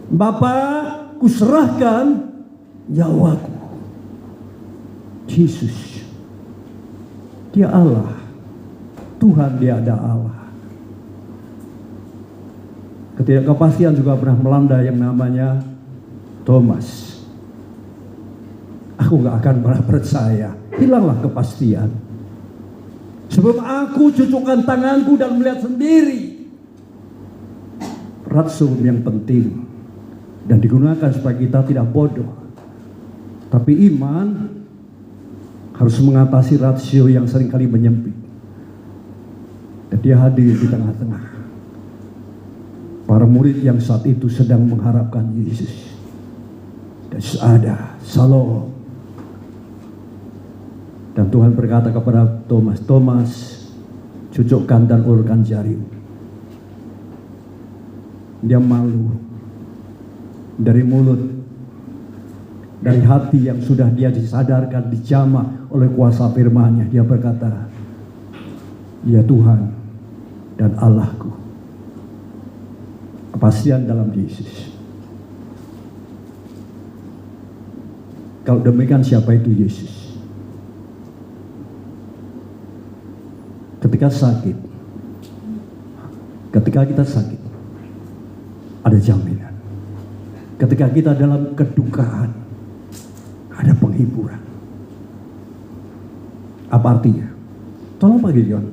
Bapa, kuserahkan nyawaku. Yesus, dia Allah, Tuhan, dia ada Allah. Ketidakpastian juga pernah melanda yang namanya Thomas. Aku gak akan pernah percaya. Hilanglah kepastian. Sebelum aku cucukkan tanganku dan melihat sendiri. Rasul yang penting dan digunakan supaya kita tidak bodoh. Tapi iman harus mengatasi rasio yang seringkali menyempit. Dan dia hadir di tengah-tengah para murid yang saat itu sedang mengharapkan Yesus. Dan ada Shalom. Dan Tuhan berkata kepada Thomas, Thomas, cucukkan dan ulurkan jarimu. Dia malu. Dari mulut, dari hati yang sudah dia disadarkan, dijamah oleh kuasa firman-Nya, dia berkata, ya Tuhan dan Allahku. Kepastian dalam Yesus. Kalau demikian, siapa itu Yesus? Ketika sakit, ketika kita sakit, ada jaminan. Ketika kita dalam kedukaan, ada penghiburan. Apa artinya? Tolong Pak Gideon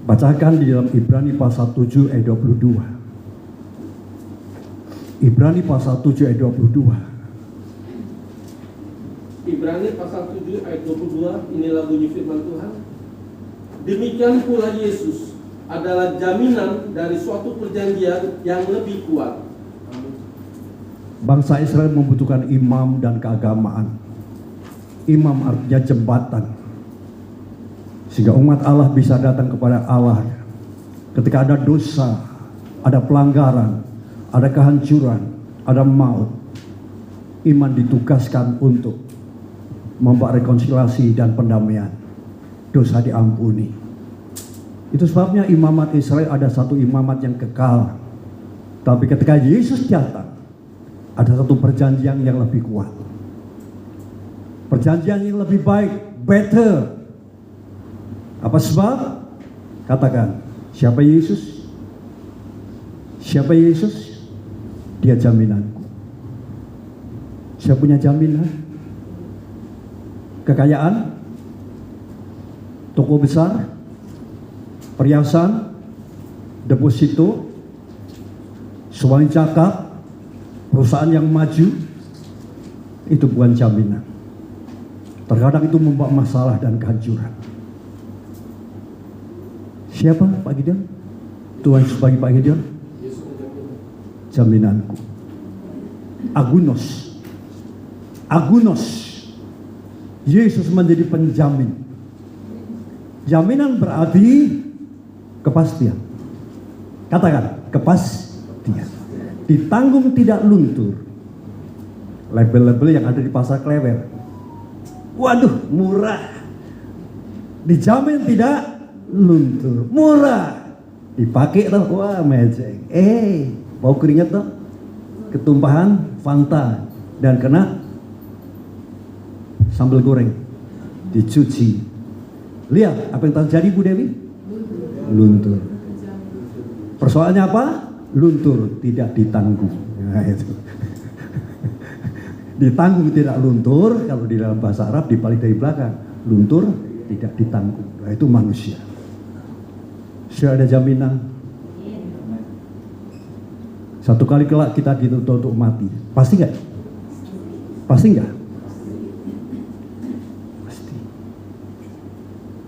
bacakan di dalam Ibrani pasal 7 ayat 22. Ibrani pasal 7 ayat 22. Ibrani pasal 7 ayat 22, inilah bunyi firman Tuhan. Demikian pula Yesus adalah jaminan dari suatu perjanjian yang lebih kuat. Bangsa Israel membutuhkan imam dan keagamaan. Imam artinya jembatan, sehingga umat Allah bisa datang kepada Allah. Ketika ada dosa, ada pelanggaran, ada kehancuran, ada maut, iman ditugaskan untuk membawa rekonsiliasi dan pendamaian. Dosa diampuni. Itu sebabnya imamat Israel ada satu imamat yang kekal. Tapi ketika Yesus datang, ada satu perjanjian yang lebih kuat. Perjanjian yang lebih baik, better. Apa sebab? Katakan, siapa Yesus? Siapa Yesus? Dia jaminanku. Siapa punya jaminan? Kekayaan? Toko besar? Perhiasan? Deposito? Suami cakap? Perusahaan yang maju? Itu bukan jaminan. Terkadang itu membawa masalah dan kehancuran. Siapa Pak Gideon? Tuhan Yesus bagi Pak Gideon, jaminanku. Agunos. Yesus menjadi penjamin. Jaminan berarti kepastian. Katakan, kepastian. Ditanggung tidak luntur. Label-label yang ada di pasar Klewer. Waduh, murah. Dijamin tidak luntur. Murah. Dipakai tuh, wah mejeng. Bau keringat tuh. Ketumpahan Fanta dan kena sambal goreng. Dicuci. Lihat apa yang terjadi Bu Dewi? Luntur. Persoalannya apa? Luntur, tidak ditanggung. Nah itu. Ditanggung tidak luntur, kalau di dalam bahasa Arab dibalik dari belakang. Luntur tidak ditanggung. Nah itu manusia. Sudah ada jaminan. Satu kali kelak kita dituntut untuk mati. Pasti nggak? Pasti nggak? Pasti.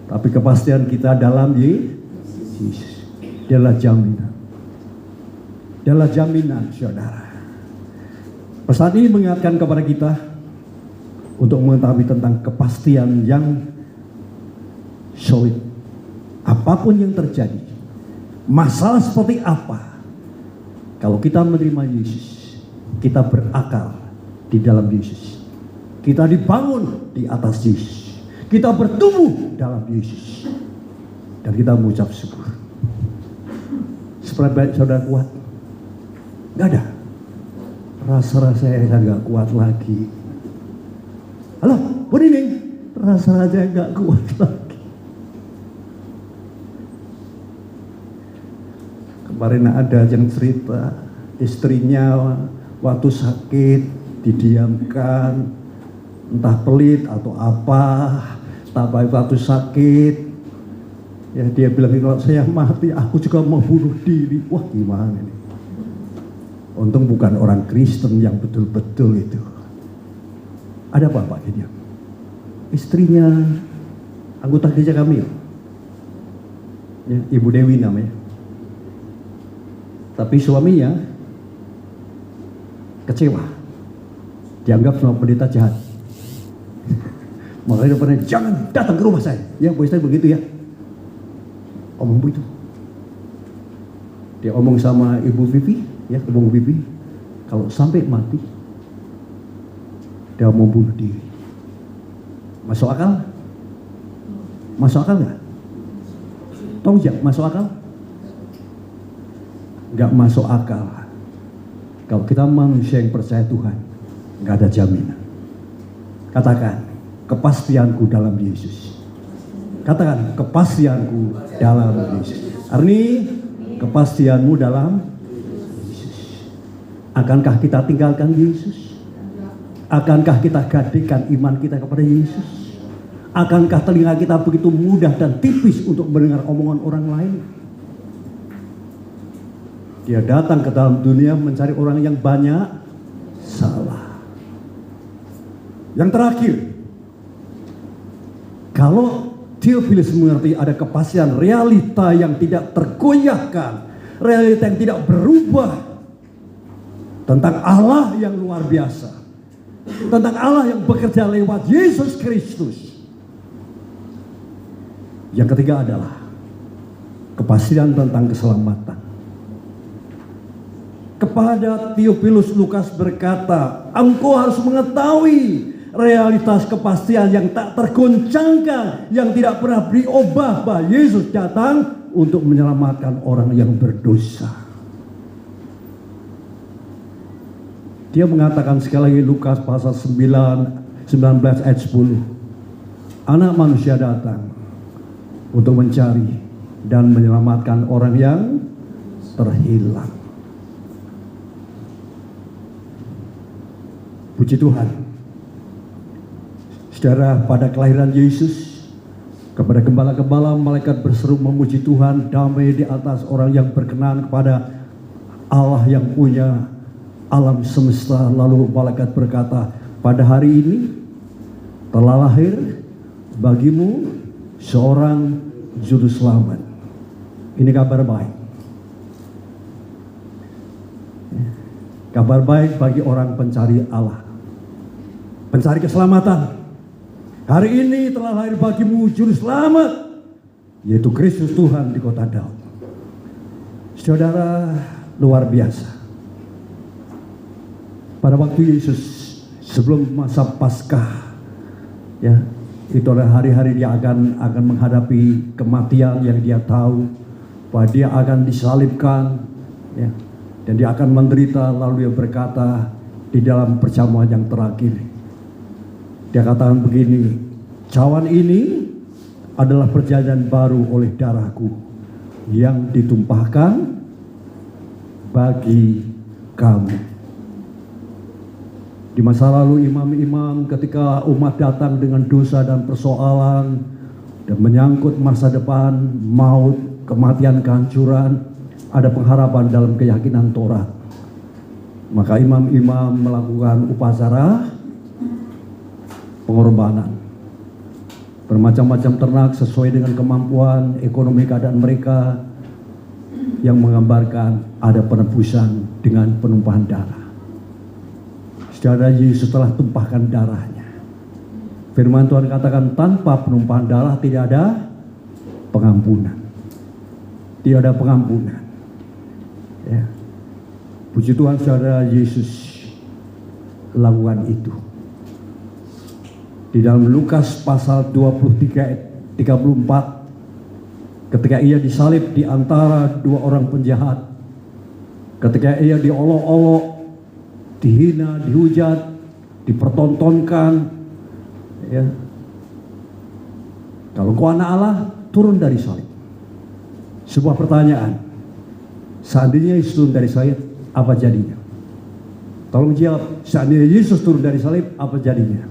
Tapi kepastian kita dalam Yesus. Dia adalah jaminan. Dia adalah jaminan, saudara. Pesan ini mengingatkan kepada kita untuk mengetahui tentang kepastian yang solid. Apapun yang terjadi, masalah seperti apa, kalau kita menerima Yesus, kita berakal di dalam Yesus. Kita dibangun di atas Yesus. Kita bertumbuh dalam Yesus. Dan kita mengucap syukur. Seperti baik saudara kuat? Gak ada. Rasa-rasa saya gak kuat lagi. Halo, Bu Nining. Rasa-rasa gak kuat lagi. Kemarin ada yang cerita istrinya waktu sakit didiamkan, entah pelit atau apa, tapi waktu sakit ya dia bilang kalau saya mati aku juga mau bunuh diri. Wah gimana ini? Untung bukan orang Kristen yang betul-betul itu. Ada apa Pak dia? Istrinya anggota gereja kami ya, Ibu Dewi namanya. Tapi suaminya kecewa. Dianggap semua pendeta jahat. Makanya pernah jangan datang ke rumah saya. Ya, Bu Esther begitu ya. Omong begitu. Dia omong sama Ibu Vivi, ya, Ibu Vivi, kalau sampai mati dia mau bunuh diri. Masuk akal? Masuk akal nggak? Tolong jawab, masuk akal? Gak masuk akal. Kalau kita manusia yang percaya Tuhan, gak ada jaminan. Katakan, kepastianku dalam Yesus. Katakan, kepastianku dalam Yesus. Arni, kepastianmu dalam Yesus. Akankah kita tinggalkan Yesus? Akankah kita gadekan iman kita kepada Yesus? Akankah telinga kita begitu mudah dan tipis untuk mendengar omongan orang lain? Dia datang ke dalam dunia mencari orang yang banyak salah. Yang terakhir, kalau Theophilus mengerti ada kepastian realita yang tidak tergoyahkan, realita yang tidak berubah, tentang Allah yang luar biasa, tentang Allah yang bekerja lewat Yesus Kristus. Yang ketiga adalah kepastian tentang keselamatan. Kepada Theophilus Lukas berkata, engkau harus mengetahui realitas kepastian yang tak tergoncangkan, yang tidak pernah berubah, bahwa Yesus datang untuk menyelamatkan orang yang berdosa. Dia mengatakan sekali lagi Lukas pasal 19 ayat 10. Anak manusia datang untuk mencari dan menyelamatkan orang yang terhilang. Puji Tuhan. Saudara, pada kelahiran Yesus, kepada gembala-gembala malaikat berseru memuji Tuhan, damai di atas orang yang berkenan kepada Allah yang punya alam semesta. Lalu malaikat berkata, pada hari ini telah lahir bagimu seorang juru selamat. Ini kabar baik. Kabar baik bagi orang pencari Allah, pencari keselamatan. Hari ini telah lahir bagimu juru selamat, yaitu Kristus Tuhan di kota Daud. Saudara, luar biasa. Pada waktu Yesus sebelum masa Paskah, ya, itu adalah hari-hari dia akan menghadapi kematian yang dia tahu bahwa dia akan disalibkan, ya, dan dia akan menderita. Lalu dia berkata di dalam perjamuan yang terakhir, dia katakan begini, cawan ini adalah perjanjian baru oleh darahku yang ditumpahkan bagi kamu. Di masa lalu imam-imam ketika umat datang dengan dosa dan persoalan dan menyangkut masa depan, maut, kematian, kehancuran, ada pengharapan dalam keyakinan Taurat. Maka imam-imam melakukan upacara pengorbanan. Bermacam-macam ternak sesuai dengan kemampuan ekonomi keadaan mereka, yang menggambarkan ada penebusan dengan penumpahan darah. Saudara, Yesus telah tumpahkan darahnya. Firman Tuhan katakan tanpa penumpahan darah tidak ada pengampunan. Tidak ada pengampunan. Ya. Puji Tuhan, saudara, Yesus lakukan itu. Di dalam Lukas pasal 23 ayat 34, ketika ia disalib di antara dua orang penjahat, ketika ia diolok-olok, dihina, dihujat, dipertontonkan, ya. Kalau kau anak Allah, turun dari salib. Sebuah pertanyaan, seandainya Yesus turun dari salib, apa jadinya? Tolong jawab, seandainya Yesus turun dari salib, apa jadinya?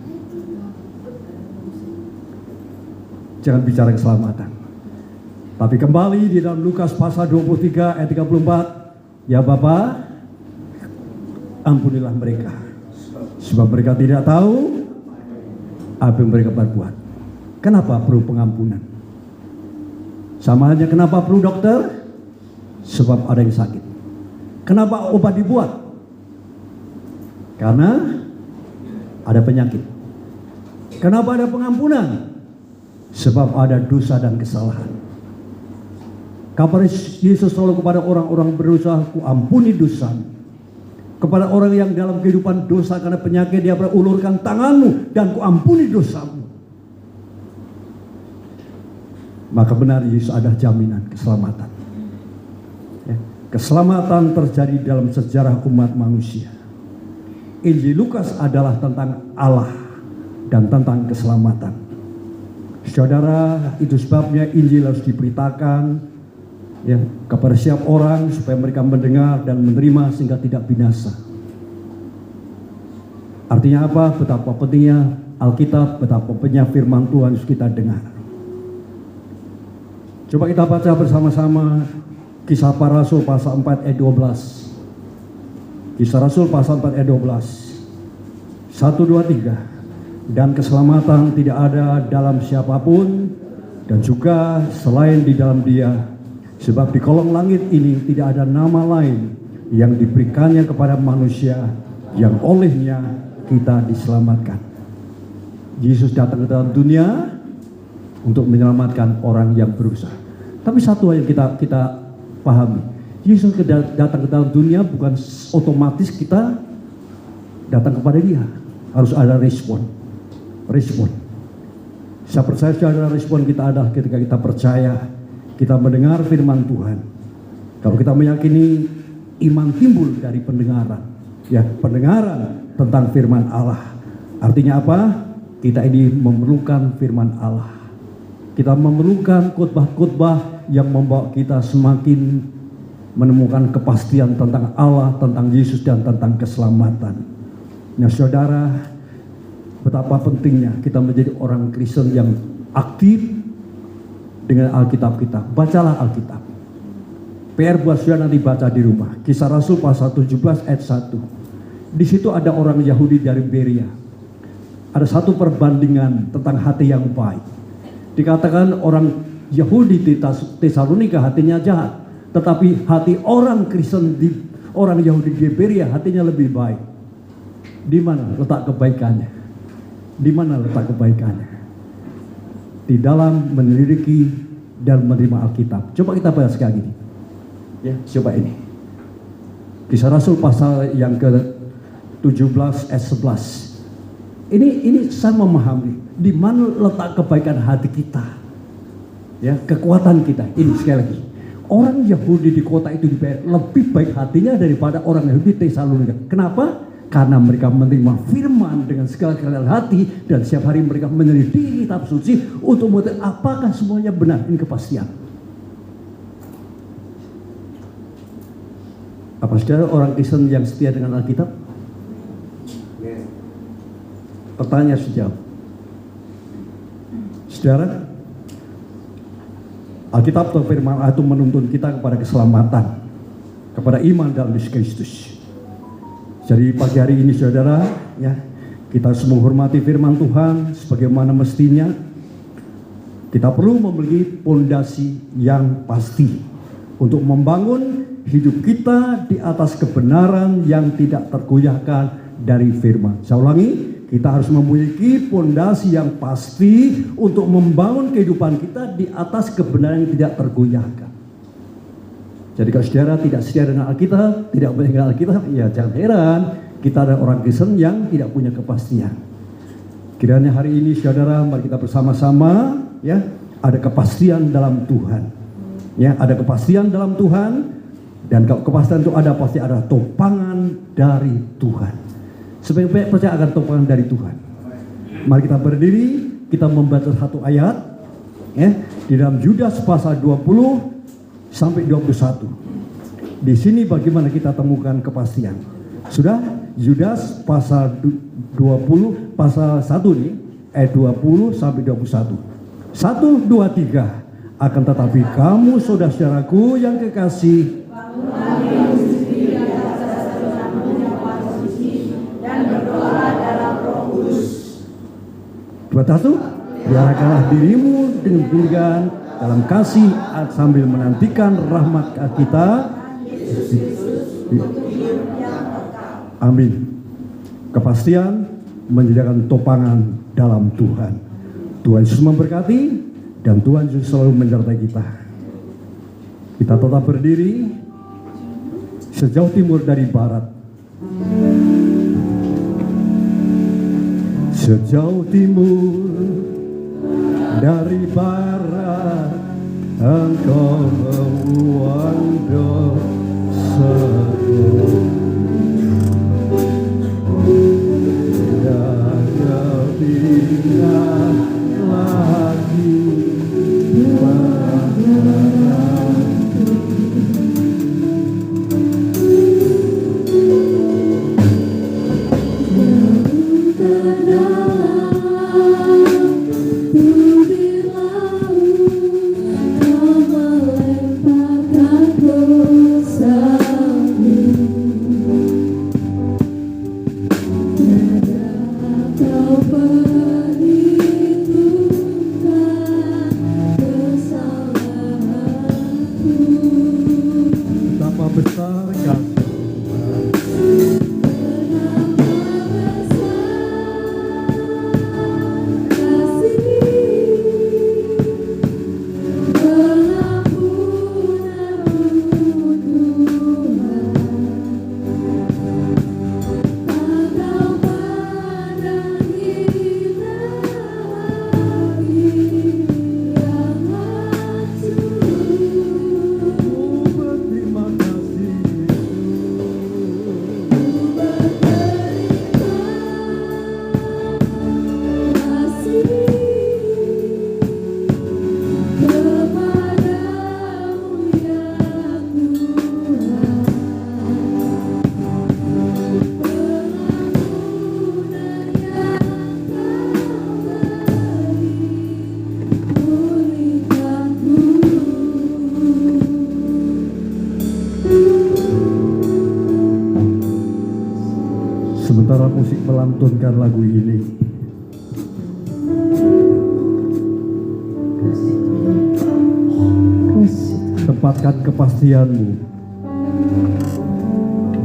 Jangan bicara keselamatan. Tapi kembali di dalam Lukas pasal 23 ayat 34, ya Bapa, ampunilah mereka, sebab mereka tidak tahu apa yang mereka perbuat. Kenapa perlu pengampunan? Sama aja kenapa perlu dokter? Sebab ada yang sakit. Kenapa obat dibuat? Karena ada penyakit. Kenapa ada pengampunan? Sebab ada dosa dan kesalahan. Kabar Yesus selalu kepada orang-orang berdosa, ku ampuni dosamu. Kepada orang yang dalam kehidupan dosa karena penyakit, dia ulurkan tanganmu dan ku ampuni dosamu. Maka benar Yesus ada jaminan keselamatan. Ya, keselamatan terjadi dalam sejarah umat manusia. Injil Lukas adalah tentang Allah dan tentang keselamatan. Saudara, itu sebabnya Injil harus diberitakan, ya, kepada setiap orang supaya mereka mendengar dan menerima sehingga tidak binasa. Artinya apa? Betapa pentingnya Alkitab, betapa pentingnya firman Tuhan harus kita dengar. Coba kita baca bersama-sama Kisah Para Rasul pasal 4 ayat 12. Kisah Rasul pasal 4 ayat 12. 1, 2, 3. Dan keselamatan tidak ada dalam siapapun dan juga selain di dalam Dia. Sebab di kolong langit ini tidak ada nama lain yang diberikannya kepada manusia yang olehnya kita diselamatkan. Yesus datang ke dalam dunia untuk menyelamatkan orang yang berdosa. Tapi satu yang kita pahami, Yesus datang ke dalam dunia bukan otomatis kita datang kepada Dia. Harus ada respon. Saya percaya saudara, respon kita adalah ketika kita percaya, kita mendengar firman Tuhan. Kalau kita meyakini, iman timbul dari pendengaran. Ya, pendengaran tentang firman Allah. Artinya apa? Kita ini memerlukan firman Allah. Kita memerlukan khotbah-khotbah yang membawa kita semakin menemukan kepastian tentang Allah, tentang Yesus, dan tentang keselamatan. Nah saudara, betapa pentingnya kita menjadi orang Kristen yang aktif dengan Alkitab kita. Bacalah Alkitab. PR buat saudara nanti baca di rumah. Kisah Rasul pasal 17 ayat 1. Di situ ada orang Yahudi dari Berea. ada satu perbandingan tentang hati yang baik. Dikatakan orang Yahudi di Tesalonika hatinya jahat, tetapi hati orang Kristen orang Yahudi di Berea hatinya lebih baik. Di mana letak kebaikannya? Di mana letak kebaikannya? Di dalam menyelidiki dan menerima Alkitab. Coba kita baca sekali ini. Ya, coba ini. Kisah Rasul pasal yang ke-17 ayat 11. Ini saya memahami di mana letak kebaikan hati kita. Ya, kekuatan kita. Ini sekali lagi. Orang Yahudi di kota itu lebih baik hatinya daripada orang Yahudi Tesalonika. Kenapa? Karena mereka menerima firman dengan segala kerendahan hati dan setiap hari mereka menyelidiki kitab suci untuk mengetahui apakah semuanya benar. Ini kepastian. Apa saudara orang Kristen yang setia dengan Alkitab? Pertanyaan sejauh. Saudara, Alkitab atau firman Allah itu menuntun kita kepada keselamatan, kepada iman dalam Yesus Kristus. Jadi pagi hari ini saudara, ya, kita harus menghormati firman Tuhan sebagaimana mestinya. Kita perlu memiliki pondasi yang pasti untuk membangun hidup kita di atas kebenaran yang tidak tergoyahkan dari firman. Saya ulangi, kita harus memiliki pondasi yang pasti untuk membangun kehidupan kita di atas kebenaran yang tidak tergoyahkan. Jadi kalau saudara tidak setia dengan Alkitab, tidak mengenal Alkitab, ya jangan heran kita ada orang Kristen yang tidak punya kepastian. Kiranya hari ini saudara, mari kita bersama-sama, ya, ada kepastian dalam Tuhan. Ya, ada kepastian dalam Tuhan, dan kalau kepastian itu ada, pasti ada topangan dari Tuhan. Sebaik-baik percaya akan topangan dari Tuhan. Mari kita berdiri, kita membaca satu ayat, ya, di dalam Yudas pasal 20 sampai 21. Di sini bagaimana kita temukan kepastian? Sudah, Yudas pasal 20 pasal 1 nih, ayat 20 sampai 21. 1, 2, 3. Akan tetapi kamu saudara-saudaraku yang kekasih, satu, biarkanlah dirimu dengan demikian dalam kasih sambil menantikan rahmat kita. Amin. Kepastian menyediakan topangan dalam Tuhan. Tuhan Yesus memberkati dan Tuhan Yesus selalu menyertai kita. Kita tetap berdiri sejauh timur dari barat. Sejauh timur dari barat, Engkau membuang dosaku. Dan kebingungan lagi Sementara musik melantunkan lagu ini, menempatkan kepastian-Mu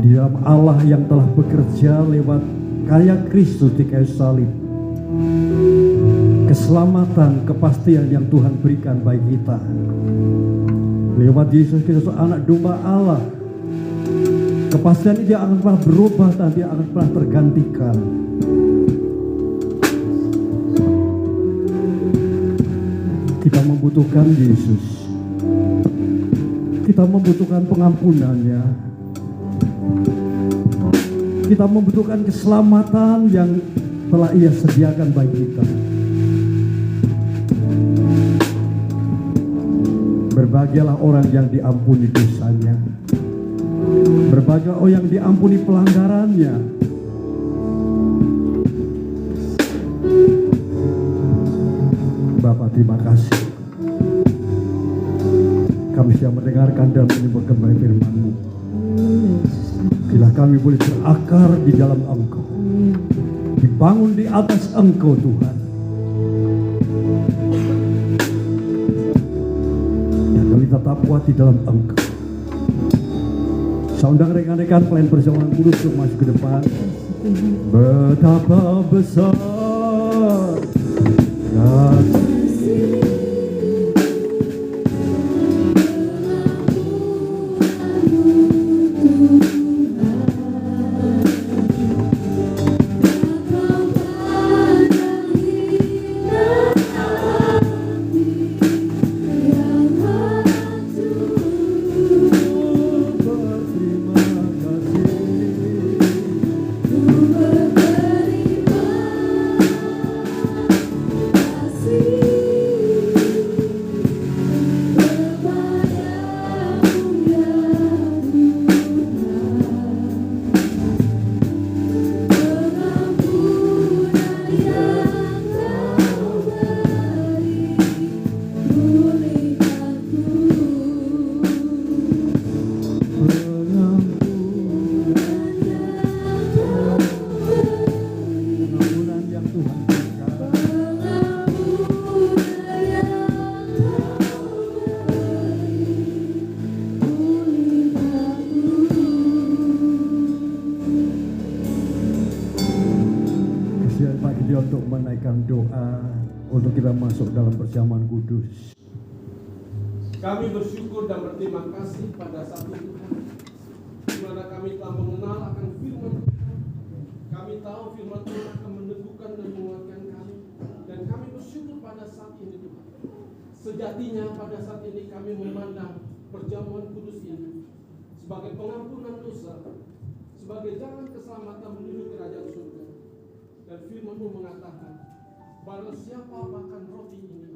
di dalam Allah yang telah bekerja lewat karya Kristus di kayu salib. Keselamatan, kepastian yang Tuhan berikan bagi kita lewat Yesus Kristus, anak domba Allah. Kepastian ini akan pernah berubah dan dia akan pernah tergantikan. Kita membutuhkan Yesus. Kita membutuhkan pengampunannya. Kita membutuhkan keselamatan yang telah Ia sediakan bagi kita. Berbahagialah orang yang diampuni dosanya. Berbahagialah orang yang diampuni pelanggarannya. Bapa, terima kasih. Kami siap mendengarkan dan menyimpulkan firman-Mu. Bila kami boleh berakar di dalam Engkau, dibangun di atas Engkau Tuhan, dan kami tetap kuat di dalam Engkau. Saya undang rekan-rekan pelayan perjamuan kudus untuk maju ke depan. Betapa besar kasih. Untuk menaikkan doa untuk kita masuk dalam perjamuan kudus. Kami bersyukur dan berterima kasih pada saat itu Tuhan, di mana kami telah mengenal akan firman Tuhan. Kami tahu firman Tuhan akan meneguhkan dan menguatkan kami, dan kami bersyukur pada saat ini Tuhan. Sejatinya pada saat ini kami memandang perjamuan kudus ini sebagai pengampunan dosa, sebagai jalan keselamatan menuju kerajaan surga. Dan firman-Mu mengatakan, barang siapa makan roti ini